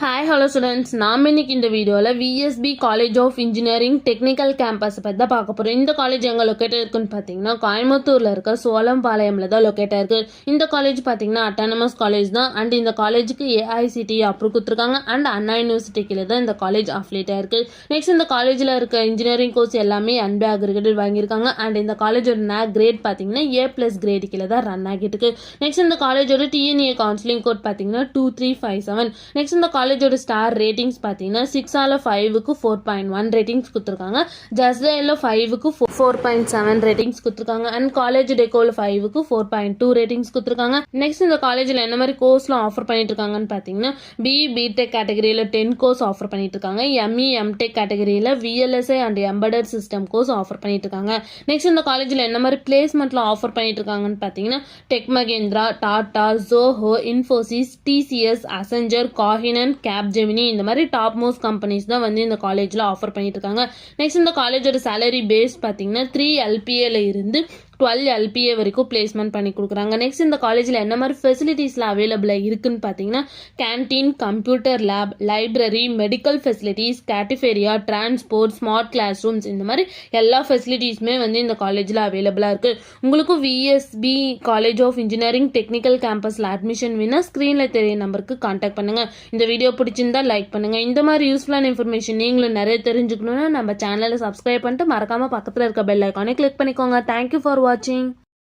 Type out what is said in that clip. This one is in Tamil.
ஹாய் ஹலோ ஸ்டூடெண்ட்ஸ், நாம் இன்னைக்கு இந்த வீடியோவில் VSB college of engineering technical campus பற்றி தான் பார்க்க போகிறோம். இந்த காலேஜ் எங்கே லொக்கேட் இருக்குன்னு பார்த்தீங்கன்னா கோயம்புத்தூரில் இருக்க சோளம்பாளையமில் தான் லொக்கேட் இருக்குது. இந்த காலேஜ் பார்த்தீங்கன்னா அட்டானமஸ் காலேஜ் தான். அண்ட் இந்த காலேஜுக்கு ஏஐசிடி அப்ரூவ் கொடுத்துருக்காங்க. அண்ட் அண்ணா யூனிவர்சிட்டி கீழே தான் இந்த காலேஜ் அஃபிலியேட் ஆயிருக்கு. நெக்ஸ்ட் இந்த காலேஜில் இருக்க இன்ஜினியரிங் கோர்ஸ் எல்லாமே அன்பே அக்ரிகேட்டட் வாங்கியிருக்காங்க. அண்ட் இந்த காலேஜோட நேக் கிரேட் பார்த்தீங்கன்னா A+ கிரேட் கீழே தான் ரன் ஆகிட்டு இருக்கு. நெக்ஸ்ட் இந்த காலேஜோட டிஎன்ஏ கவுன்சிலிங் கோட் பார்த்தீங்கன்னா 2357. நெக்ஸ்ட் இந்த காலேஜோட ஸ்டார் ரேட்டிங்ஸ் பார்த்தீங்கன்னா 6/5க்கு 4.1 ரேட்டிங்ஸ் கொடுத்துருக்காங்க. ஜஸ்ட் டயல்ல 5க்கு 4.7 ரேட்டிங்ஸ் கொடுத்துருக்காங்க. அண்ட் காலேஜ் டெக்கோல 5க்கு 4.2 ரேட்டிங்ஸ் கொடுத்துருக்காங்க. நெக்ஸ்ட் இந்த காலேஜில் என்ன மாதிரி கோர்ஸ்லாம் ஆஃபர் பண்ணிட்டு இருக்காங்கன்னு பார்த்தீங்கன்னா பிடெக் கேட்டகரியில் 10 கோர்ஸ் ஆஃபர் பண்ணிட்டு இருக்காங்க. எம்டெக் கேட்டகரியில் VLSI and embedded system course offer பண்ணிட்டு இருக்காங்க. நெக்ஸ்ட் இந்த காலேஜில் என்ன மாதிரி பிளேஸ்மெண்ட்ல ஆஃபர் பண்ணிட்டு இருக்காங்கன்னு பார்த்தீங்கன்னா டெக் மகேந்திரா, டாடா, ஜோஹோ, இன்ஃபோசிஸ், TCS, அசெஞ்சர், காகினன், கேப்ஜெமினி இந்த மாதிரி டாப் மோஸ்ட் கம்பெனிஸ் தான் வந்து இந்த காலேஜில் ஆஃபர் பண்ணிட்டு இருக்காங்க. நெக்ஸ்ட் இந்த காலேஜோட சேலரி பேஸ் பார்த்தீங்கன்னா 3 LPAல இருந்து 12 LPA வரைக்கும் பிளேஸ்மெண்ட் பண்ணி கொடுக்குறாங்க. நெக்ஸ்ட் இந்த காலேஜில் என்ன மாதிரி ஃபெசிலிட்டிஸ்லாம் அவைலபிளாக இருக்குன்னு பார்த்தீங்கன்னா canteen, computer lab, library, medical facilities, cafeteria, transport, smart class rooms இந்த மாதிரி எல்லா ஃபெசிலிட்டிஸுமே வந்து இந்த காலேஜில் அவைலபிளாக இருக்குது. உங்களுக்கும் VSB college of engineering technical கேம்பஸில் அட்மிஷன் வேணால் ஸ்க்ரீனில் தெரிய நம்பருக்கு கான்டாக்ட் பண்ணுங்கள். இந்த வீடியோ பிடிச்சிருந்தா லைக் பண்ணுங்கள். இந்த மாதிரி யூஸ்ஃபுல்லான இன்ஃபர்மேஷன் நீங்களும் நிறைய தெரிஞ்சுக்கணுன்னா நம்ம சேனலை சப்ஸ்கிரைப் பண்ணிட்டு மறக்காமல் பக்கத்தில் இருக்க பெல் ஐக்கானை கிளிக் பண்ணிக்கோங்க. Thank you for watching.